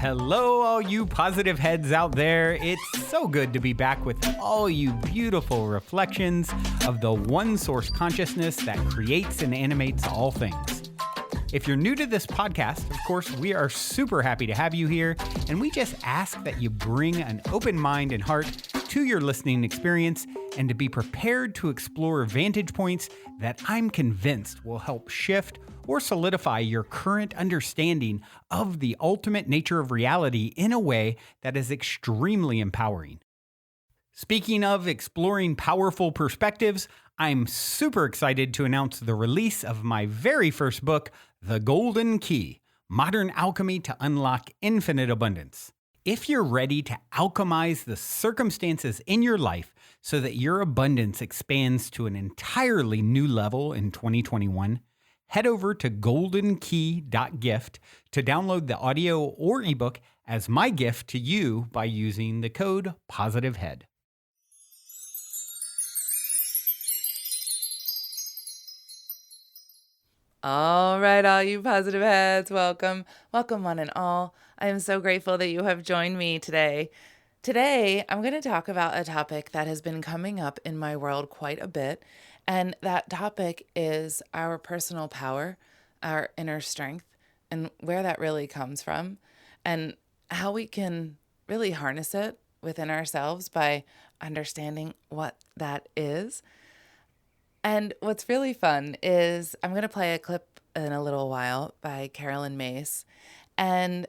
Hello, all you positive heads out there. It's so good to be back with all you beautiful reflections of the one source consciousness that creates and animates all things. If you're new to this podcast, of course, we are super happy to have you here, and we just ask that you bring an open mind and heart to your listening experience and to be prepared to explore vantage points that I'm convinced will help shift or solidify your current understanding of the ultimate nature of reality in a way that is extremely empowering. Speaking of exploring powerful perspectives, I'm super excited to announce the release of my very first book, The Golden Key: Modern Alchemy to Unlock Infinite Abundance. If you're ready to alchemize the circumstances in your life so that your abundance expands to an entirely new level in 2021, head over to goldenkey.gift to download the audio or ebook as my gift to you by using the code POSITIVEHEAD. All right, all you positive heads, welcome. Welcome one and all. I am so grateful that you have joined me today. Today, I'm going to talk about a topic that has been coming up in my world quite a bit, and that topic is our personal power, our inner strength, and where that really comes from, and how we can really harness it within ourselves by understanding what that is. And what's really fun is I'm going to play a clip in a little while by Caroline Myss. And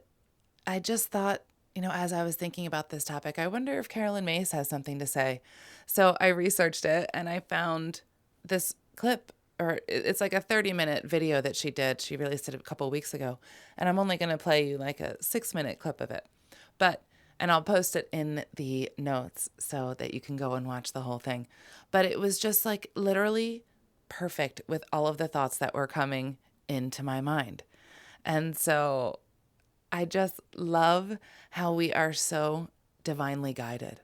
I just thought, as I was thinking about this topic, I wonder if Caroline Myss has something to say. So I researched it and I found this clip, or it's like a 30-minute video that she did. She released it a couple of weeks ago. And I'm only going to play you like a 6-minute clip of it. And I'll post it in the notes so that you can go and watch the whole thing. But it was just like literally perfect with all of the thoughts that were coming into my mind. And so I just love how we are so divinely guided.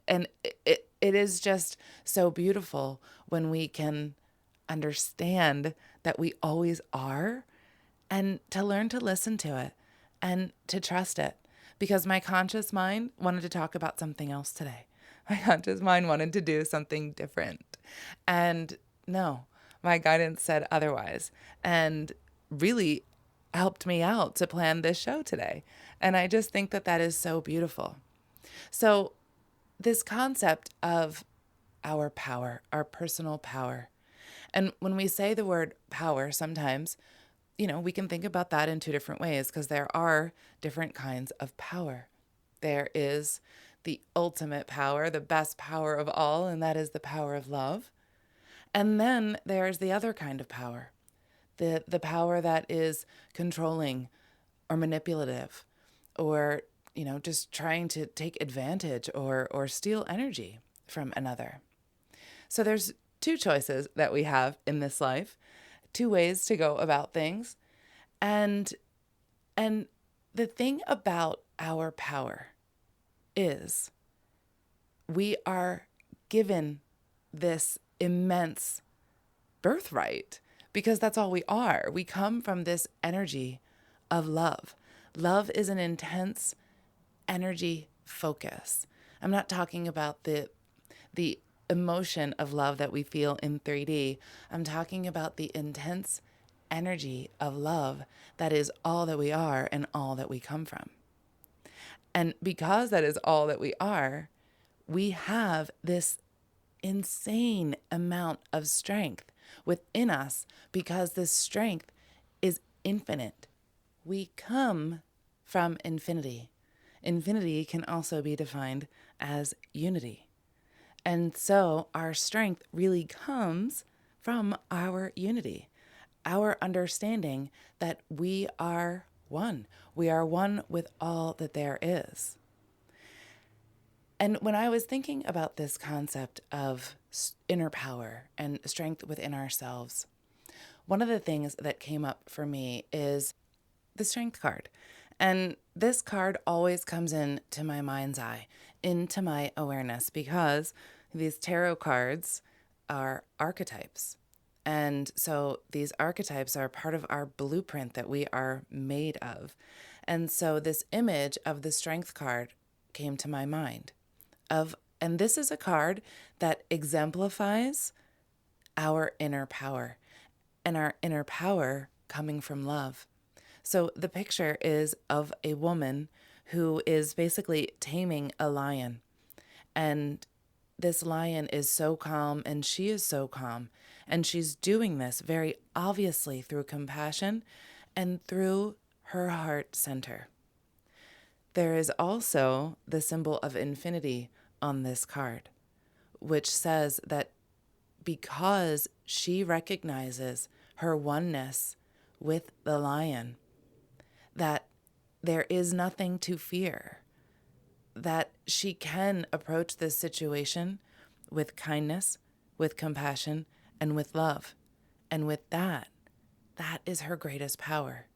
And it is just so beautiful when we can understand that we always are, and to learn to listen to it and to trust it. Because my conscious mind wanted to talk about something else today. My conscious mind wanted to do something different. And no, my guidance said otherwise, and really helped me out to plan this show today. And I just think that that is so beautiful. So this concept of our power, our personal power. And when we say the word power, sometimes we can think about that in two different ways, because there are different kinds of power. There is the ultimate power, the best power of all, and that is the power of love. And then there's the other kind of power, the power that is controlling or manipulative, or just trying to take advantage or steal energy from another. So there's two choices that we have in this life. Two ways to go about things. And the thing about our power is we are given this immense birthright, because that's all we are. We come from this energy of love. Love is an intense energy focus. I'm not talking about the emotion of love that we feel in 3D. I'm talking about the intense energy of love that is all that we are and all that we come from. And because that is all that we are, we have this insane amount of strength within us, because this strength is infinite. We come from infinity. Infinity can also be defined as unity. And so our strength really comes from our unity, our understanding that we are one. We are one with all that there is. And when I was thinking about this concept of inner power and strength within ourselves, one of the things that came up for me is the strength card. And this card always comes into my mind's eye, into my awareness, because these tarot cards are archetypes. And so these archetypes are part of our blueprint that we are made of. And so this image of the Strength card came to my mind and this is a card that exemplifies our inner power and our inner power coming from love. So the picture is of a woman who is basically taming a lion. And this lion is so calm and she is so calm. And she's doing this very obviously through compassion and through her heart center. There is also the symbol of infinity on this card, which says that because she recognizes her oneness with the lion, that there is nothing to fear, that she can approach this situation with kindness, with compassion, and with love. And with that is her greatest power.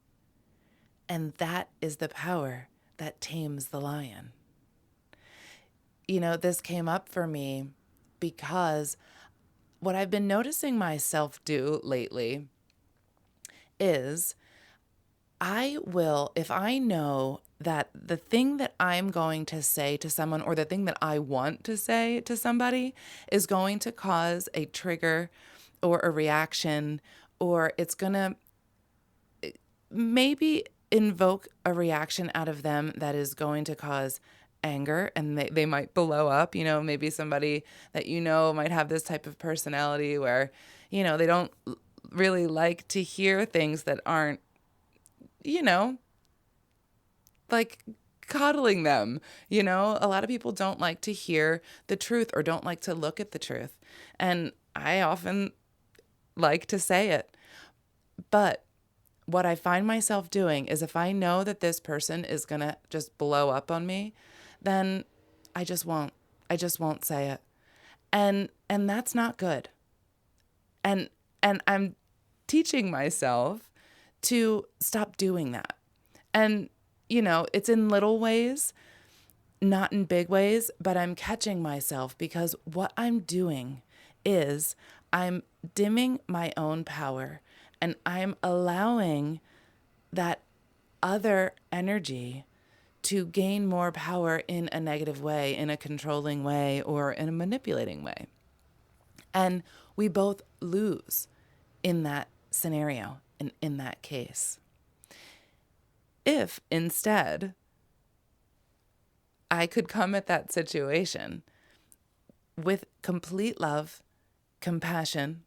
And that is the power that tames the lion. You know, this came up for me because what I've been noticing myself do lately is I will, if I know that the thing that I'm going to say to someone or the thing that I want to say to somebody is going to cause a trigger or a reaction, or it's going to maybe invoke a reaction out of them that is going to cause anger, and they might blow up. You know, maybe somebody that you know might have this type of personality where, you know, they don't really like to hear things that aren't, you know, like coddling them. You know, a lot of people don't like to hear the truth or don't like to look at the truth. And I often like to say it. But what I find myself doing is if I know that this person is going to just blow up on me, then I just won't. I just won't say it. And that's not good. And I'm teaching myself to stop doing that. And, you know, it's in little ways, not in big ways, but I'm catching myself because what I'm doing is I'm dimming my own power and I'm allowing that other energy to gain more power in a negative way, in a controlling way, or in a manipulating way. And we both lose in that scenario and in that case. If instead I could come at that situation with complete love, compassion,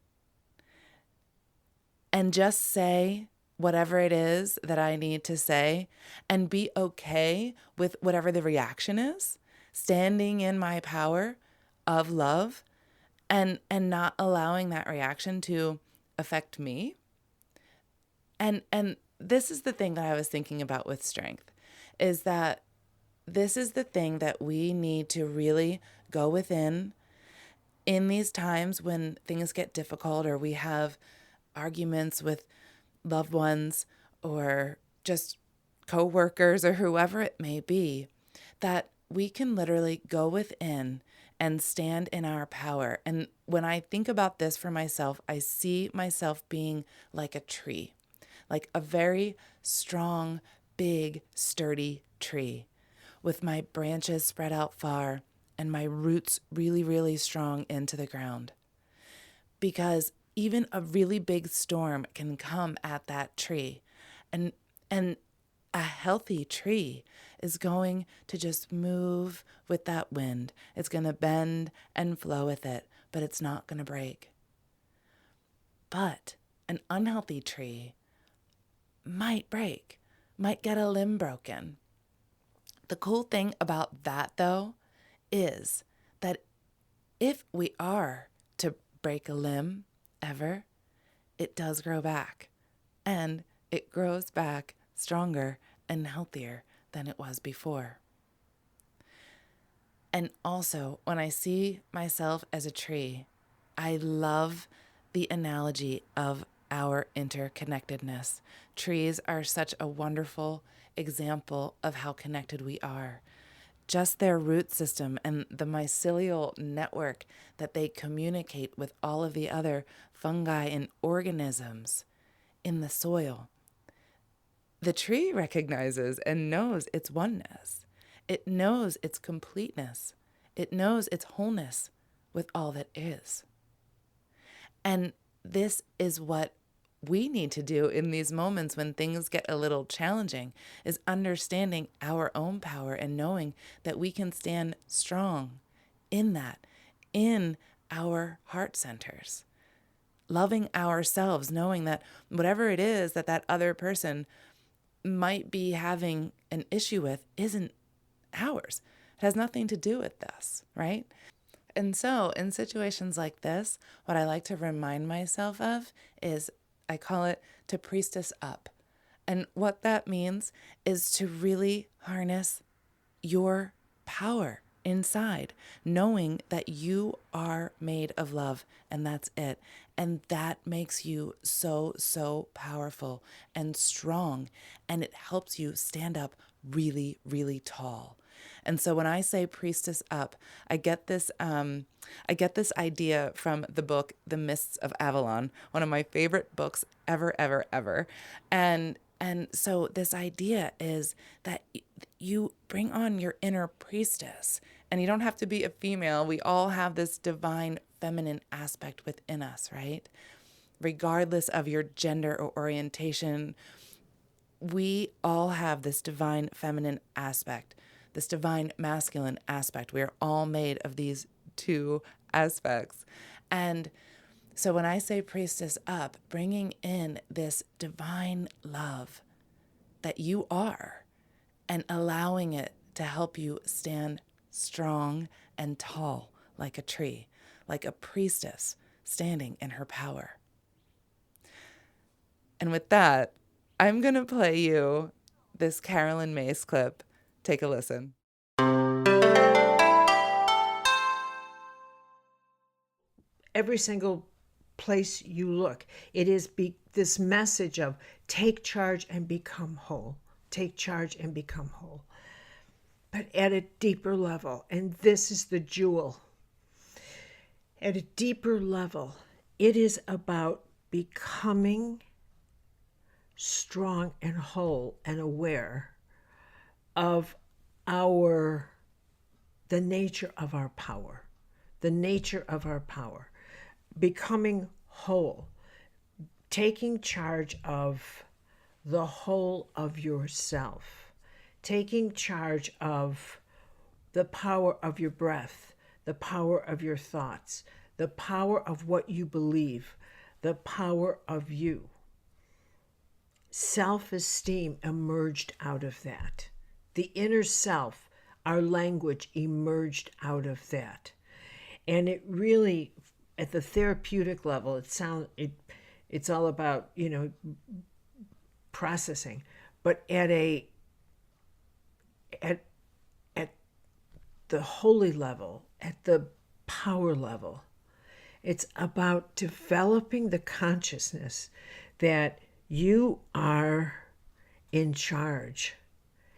and just say whatever it is that I need to say and be okay with whatever the reaction is, standing in my power of love and not allowing that reaction to affect me. And this is the thing that I was thinking about with strength, is that this is the thing that we need to really go within in these times when things get difficult or we have arguments with loved ones or just co-workers or whoever it may be, that we can literally go within and stand in our power. And when I think about this for myself, I see myself being like a tree, like a very strong, big, sturdy tree with my branches spread out far and my roots really, really strong into the ground. Because even a really big storm can come at that tree. And a healthy tree is going to just move with that wind. It's going to bend and flow with it, but it's not going to break. But an unhealthy tree might break, might get a limb broken. The cool thing about that, though, is that if we are to break a limb ever, it does grow back. And it grows back stronger and healthier than it was before. And also, when I see myself as a tree, I love the analogy of our interconnectedness. Trees are such a wonderful example of how connected we are. Just their root system and the mycelial network that they communicate with all of the other fungi and organisms in the soil. the tree recognizes and knows its oneness. It knows its completeness. It knows its wholeness with all that is. And this is what we need to do in these moments when things get a little challenging, is understanding our own power and knowing that we can stand strong in that, in our heart centers. Loving ourselves, knowing that whatever it is that that other person might be having an issue with isn't ours. It has nothing to do with this, right? And so in situations like this, what I like to remind myself of is, I call it to priestess up. And what that means is to really harness your power inside, knowing that you are made of love and that's it. And that makes you so, so powerful and strong. And it helps you stand up really, really tall. And so when I say priestess up, I get this idea from the book, The Mists of Avalon, one of my favorite books ever, ever, ever. And so this idea is that you bring on your inner priestess, and you don't have to be a female. We all have this divine feminine aspect within us, right? Regardless of your gender or orientation, we all have this divine feminine aspect, this divine masculine aspect. We are all made of these two aspects. And so when I say priestess up, bringing in this divine love that you are and allowing it to help you stand strong and tall like a tree, like a priestess standing in her power. And with that, I'm going to play you this Caroline Myss clip. Take a listen. Every single place you look, it is this message of take charge and become whole. Take charge and become whole. But at a deeper level, and this is the jewel, at a deeper level, it is about becoming strong and whole and aware of the nature of our power, becoming whole, taking charge of the whole of yourself, taking charge of the power of your breath, the power of your thoughts, the power of what you believe, the power of you. Self-esteem emerged out of that. The inner self, our language, emerged out of that. And it really, at the therapeutic level, it's all about, processing. But at the holy level, at the power level, it's about developing the consciousness that you are in charge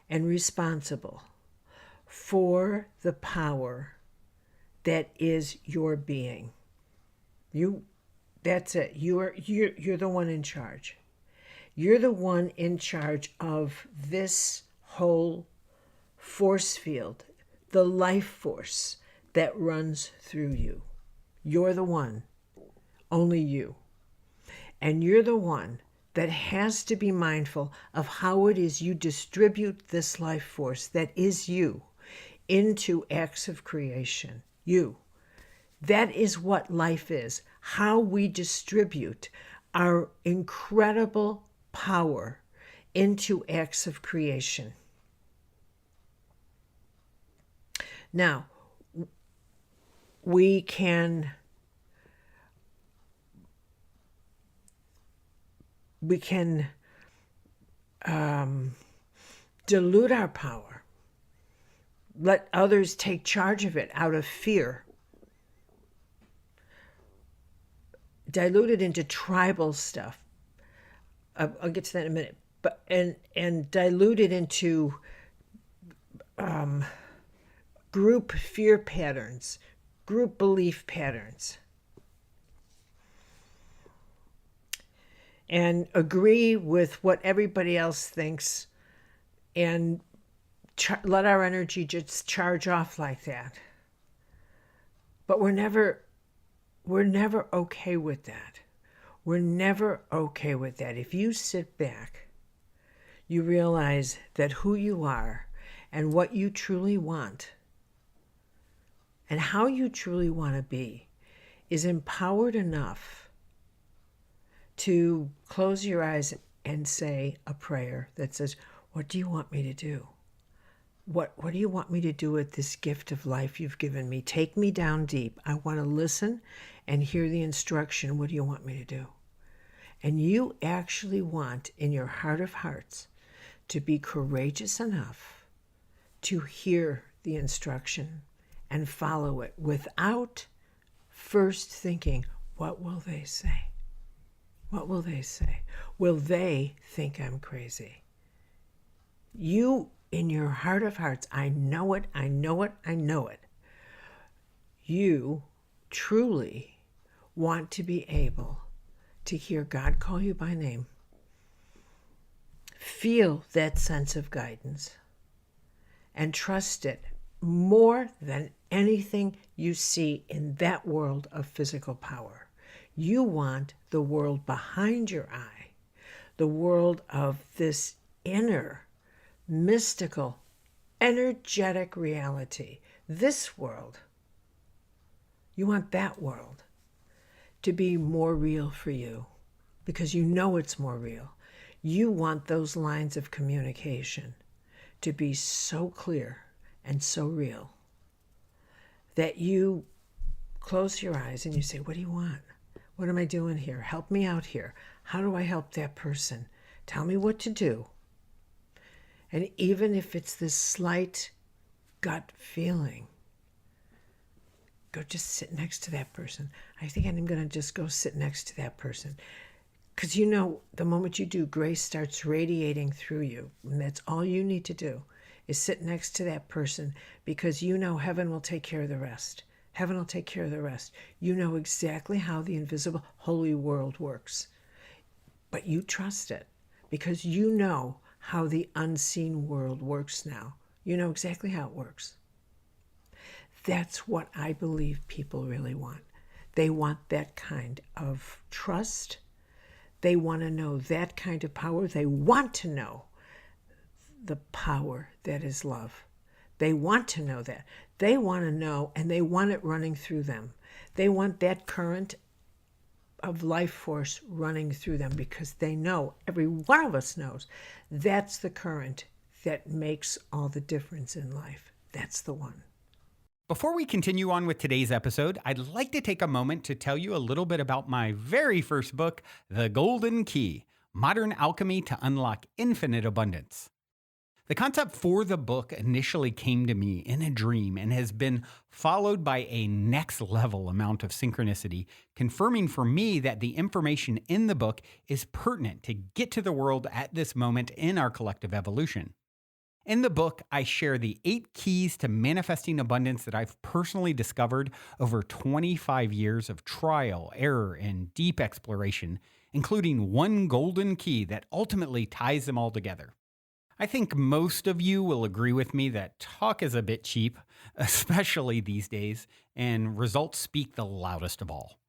and responsible for the power that is your being. That's it. You're the one in charge. You're the one in charge of this whole force field, the life force that runs through you. You're the one, only you. And you're the one that has to be mindful of how it is you distribute this life force that is you into acts of creation. You. That is what life is, how we distribute our incredible power into acts of creation. Now, we can dilute our power, let others take charge of it out of fear, dilute it into tribal stuff. I'll get to that in a minute. But and dilute it into group fear patterns, group belief patterns. and agree with what everybody else thinks and let our energy just charge off like that. But we're never okay with that. We're never okay with that. If you sit back, you realize that who you are and what you truly want and how you truly want to be is empowered enough to close your eyes and say a prayer that says, what do you want me to do? What do you want me to do with this gift of life you've given me? Take me down deep. I want to listen and hear the instruction. What do you want me to do? And you actually want, in your heart of hearts, to be courageous enough to hear the instruction and follow it without first thinking, what will they say? What will they say? Will they think I'm crazy? You, in your heart of hearts, I know it, I know it, I know it. You truly want to be able to hear God call you by name. Feel that sense of guidance and trust it more than anything you see in that world of physical power. You want the world behind your eye, the world of this inner, mystical, energetic reality. This world, you want that world to be more real for you because you know it's more real. You want those lines of communication to be so clear and so real that you close your eyes and you say, what do you want? What am I doing here? Help me out here. How do I help that person? Tell me what to do. And even if it's this slight gut feeling, go just sit next to that person. I think I'm going to just go sit next to that person. Because you know, the moment you do, grace starts radiating through you. And that's all you need to do is sit next to that person, because you know heaven will take care of the rest. Heaven will take care of the rest. You know exactly how the invisible holy world works. But you trust it because you know how the unseen world works now. You know exactly how it works. That's what I believe people really want. They want that kind of trust. They want to know that kind of power. They want to know the power that is love. They want to know that. They want to know, and they want it running through them. They want that current of life force running through them because they know, every one of us knows, that's the current that makes all the difference in life. That's the one. Before we continue on with today's episode, I'd like to take a moment to tell you a little bit about my very first book, The Golden Key: Modern Alchemy to Unlock Infinite Abundance. The concept for the book initially came to me in a dream and has been followed by a next level amount of synchronicity, confirming for me that the information in the book is pertinent to get to the world at this moment in our collective evolution. In the book, I share the 8 keys to manifesting abundance that I've personally discovered over 25 years of trial, error, and deep exploration, including one golden key that ultimately ties them all together. I think most of you will agree with me that talk is a bit cheap, especially these days, and results speak the loudest of all.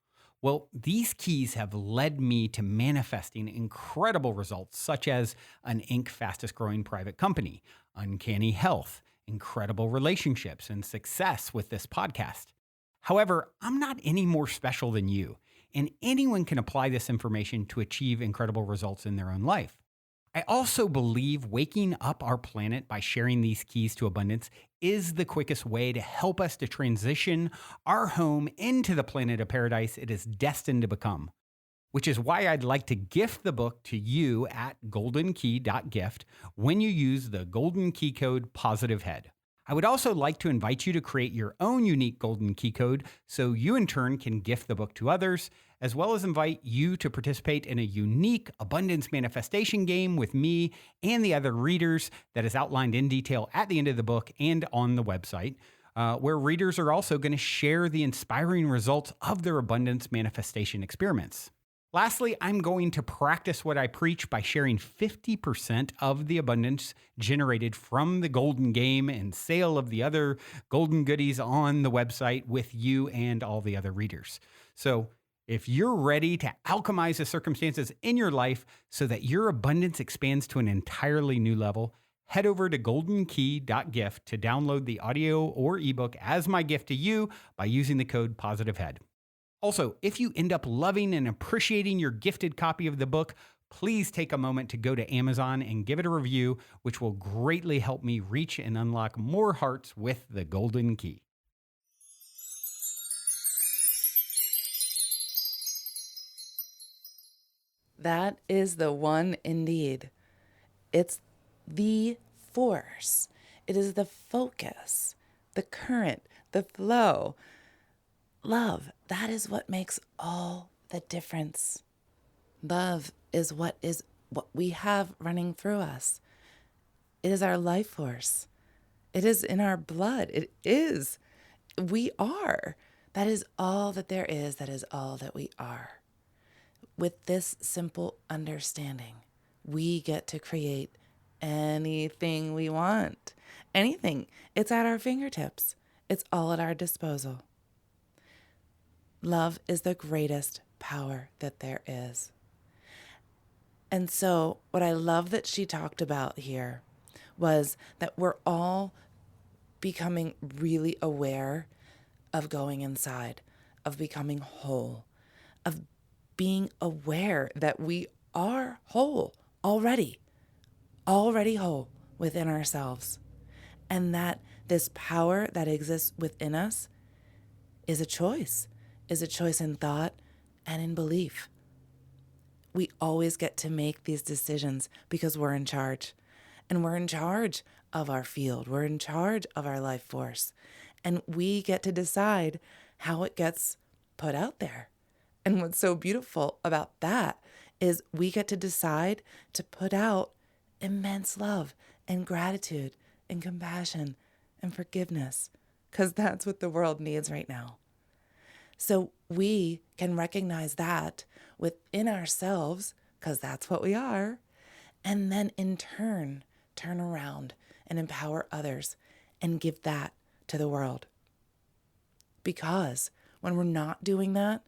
Well, these keys have led me to manifesting incredible results, such as an Inc. fastest growing private company, uncanny health, incredible relationships, and success with this podcast. However, I'm not any more special than you, and anyone can apply this information to achieve incredible results in their own life. I also believe waking up our planet by sharing these keys to abundance is the quickest way to help us to transition our home into the planet of paradise it is destined to become, which is why I'd like to gift the book to you at goldenkey.gift when you use the golden key code POSITIVEHEAD. I would also like to invite you to create your own unique golden key code so you in turn can gift the book to others, as well as invite you to participate in a unique abundance manifestation game with me and the other readers that is outlined in detail at the end of the book and on the website, where readers are also going to share the inspiring results of their abundance manifestation experiments. Lastly, I'm going to practice what I preach by sharing 50% of the abundance generated from the golden game and sale of the other golden goodies on the website with you and all the other readers. So if you're ready to alchemize the circumstances in your life so that your abundance expands to an entirely new level, head over to goldenkey.gift to download the audio or ebook as my gift to you by using the code POSITIVEHEAD. Also, if you end up loving and appreciating your gifted copy of the book, please take a moment to go to Amazon and give it a review, which will greatly help me reach and unlock more hearts with the Golden Key. That is the one indeed. It's the force. It is the focus, the current, the flow. Love, that is what makes all the difference. Love is what we have running through us. It is our life force. It is in our blood. It is. We are. That is all that there is. That is all that we are. With this simple understanding, we get to create anything we want. Anything. It's at our fingertips. It's all at our disposal. Love is the greatest power that there is. And so what I love that she talked about here was that we're all becoming really aware of going inside, of becoming whole, of being aware that we are whole already whole within ourselves. And that this power that exists within us is a choice in thought and in belief. We always get to make these decisions because we're in charge. And we're in charge of our field. We're in charge of our life force. And we get to decide how it gets put out there. And what's so beautiful about that is we get to decide to put out immense love and gratitude and compassion and forgiveness, because that's what the world needs right now. So we can recognize that within ourselves, because that's what we are, and then in turn around and empower others and give that to the world. Because when we're not doing that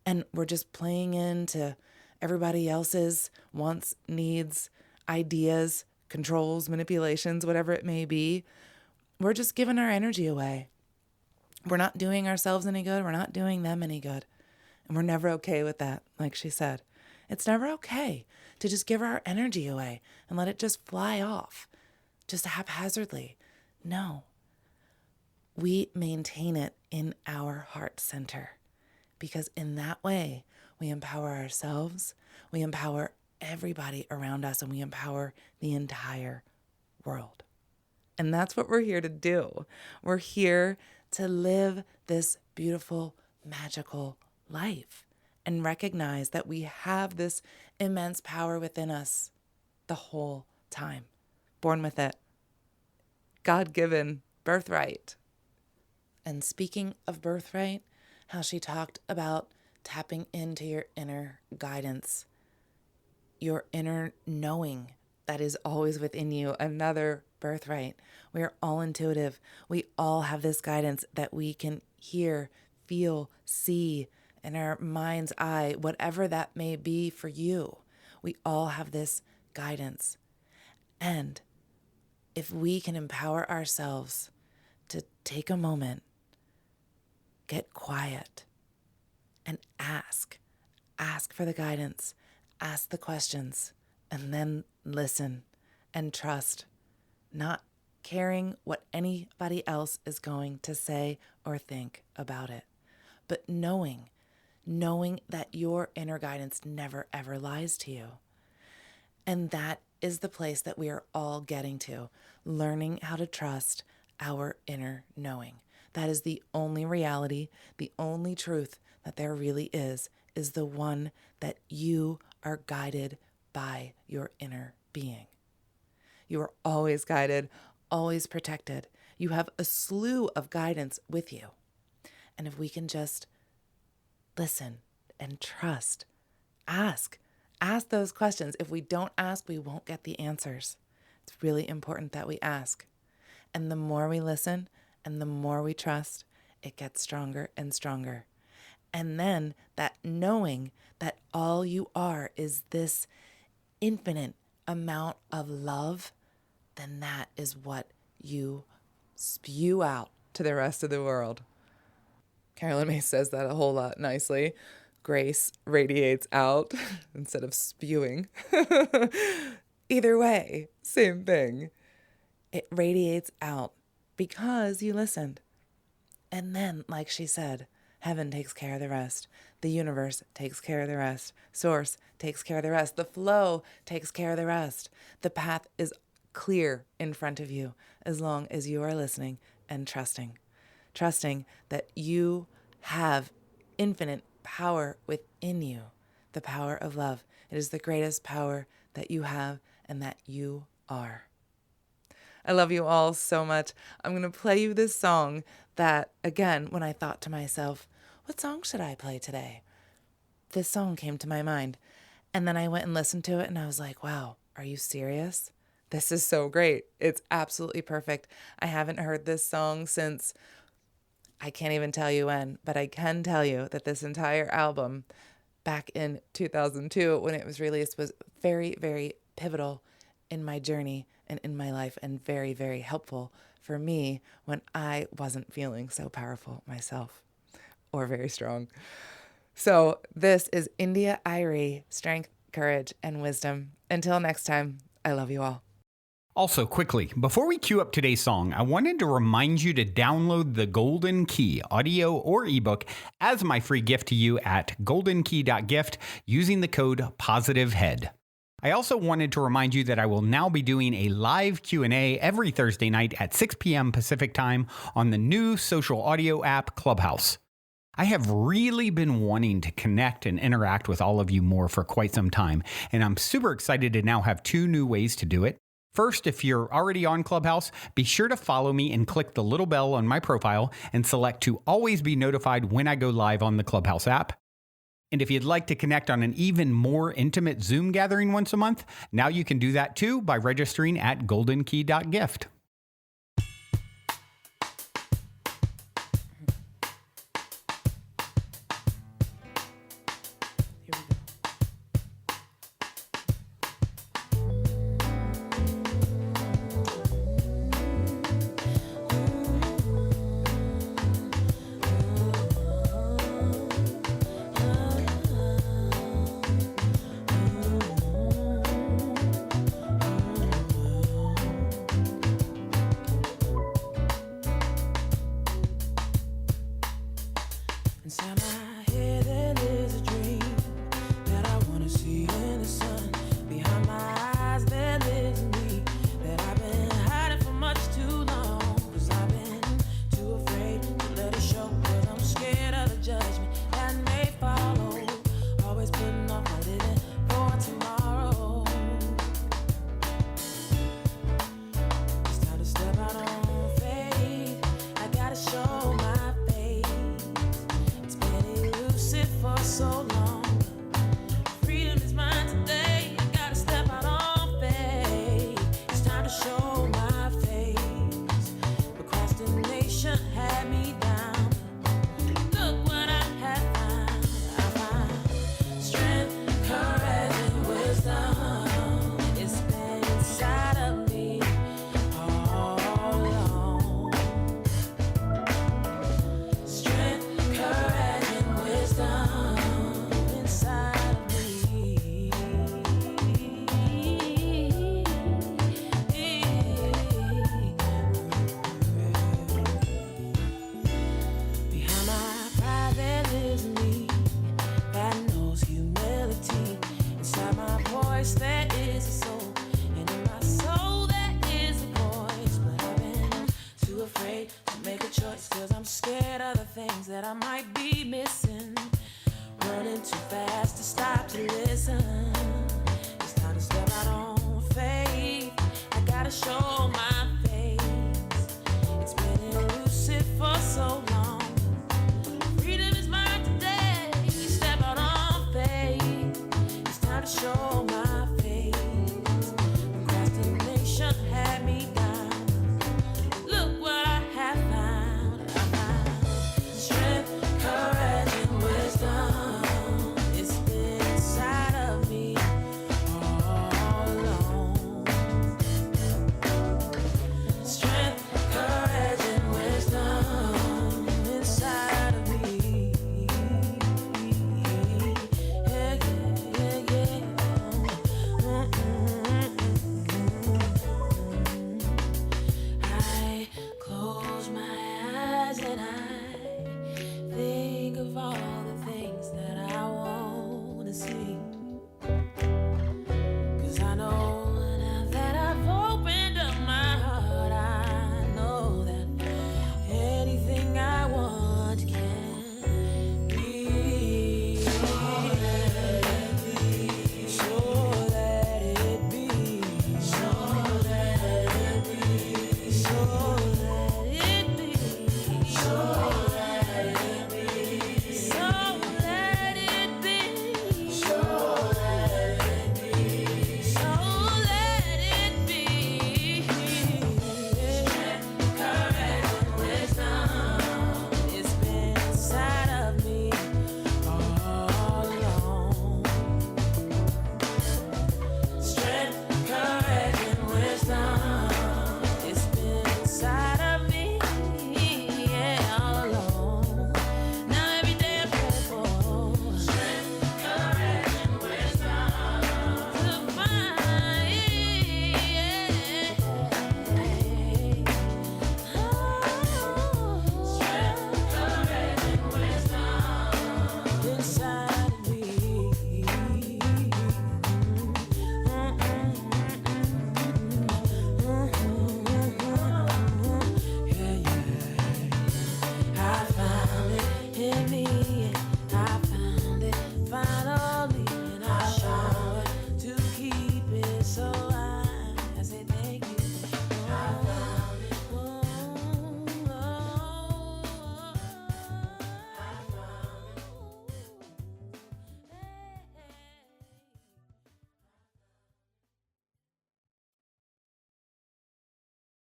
and we're just playing into everybody else's wants, needs, ideas, controls, manipulations, whatever it may be, we're just giving our energy away. We're not doing ourselves any good. We're not doing them any good. And we're never okay with that, like she said. It's never okay to just give our energy away and let it just fly off, just haphazardly. No. We maintain it in our heart center, because in that way, we empower ourselves, we empower everybody around us, and we empower the entire world. And that's what we're here to do. We're here to live this beautiful, magical life and recognize that we have this immense power within us the whole time. Born with it. God-given birthright. And speaking of birthright, how she talked about tapping into your inner guidance, your inner knowing that is always within you, another birthright. We are all intuitive. We all have this guidance that we can hear, feel, see in our mind's eye, whatever that may be for you. We all have this guidance. And if we can empower ourselves to take a moment, get quiet, and ask for the guidance, ask the questions, and then listen and trust, not caring what anybody else is going to say or think about it, but knowing that your inner guidance never ever lies to you. And that is the place that we are all getting to, learning how to trust our inner knowing. That is the only reality, the only truth that there really is the one that you are guided by your inner being. You are always guided, always protected. You have a slew of guidance with you. And if we can just listen and trust ask. Ask those questions. If we don't ask, we won't get the answers. It's really important that we ask. And the more we listen and the more we trust, it gets stronger and stronger. And then that knowing that all you are is this infinite amount of love, then that is what you spew out to the rest of the world. Caroline Myss says that a whole lot nicely. Grace radiates out instead of spewing. Either way, same thing. It radiates out because you listened. And then, like she said, heaven takes care of the rest. The universe takes care of the rest. Source takes care of the rest. The flow takes care of the rest. The path is clear in front of you as long as you are listening and trusting. Trusting that you have infinite power within you, the power of love. It is the greatest power that you have and that you are. I love you all so much. I'm going to play you this song that, again, when I thought to myself, what song should I play today? This song came to my mind. And then I went and listened to it and I was like, wow, are you serious? This is so great. It's absolutely perfect. I haven't heard this song since, I can't even tell you when, but I can tell you that this entire album back in 2002 when it was released was very, very pivotal in my journey and in my life, and very, very helpful for me when I wasn't feeling so powerful myself or very strong. So this is India Arie, Strength, Courage, and Wisdom. Until next time, I love you all. Also, quickly, before we cue up today's song, I wanted to remind you to download the Golden Key, audio or ebook, as my free gift to you at goldenkey.gift using the code POSITIVEHEAD. I also wanted to remind you that I will now be doing a live Q&A every Thursday night at 6 p.m. Pacific time on the new social audio app Clubhouse. I have really been wanting to connect and interact with all of you more for quite some time, and I'm super excited to now have 2 new ways to do it. First, if you're already on Clubhouse, be sure to follow me and click the little bell on my profile and select to always be notified when I go live on the Clubhouse app. And if you'd like to connect on an even more intimate Zoom gathering once a month, now you can do that too by registering at goldenkey.gift. Inside my head there is a dream that I wanna see in the sun. Behind my eyes there lives me that I've been hiding for much too long. 'Cause I've been too afraid to let it show. 'Cause I'm scared of the judgment that may follow. Always putting off my living for tomorrow. It's time to step out on faith. I gotta show my for so long. Freedom is mine today. I gotta step out on faith. It's time to show my face. Procrastination had me down. Look what I have found. I find strength, courage, and wisdom. It's been inside of me all along. Strength, courage, and wisdom. There is a soul, and in my soul there is a voice. But I've been too afraid to make a choice, 'cause I'm scared of the things that I might be missing. Running too fast to stop to listen.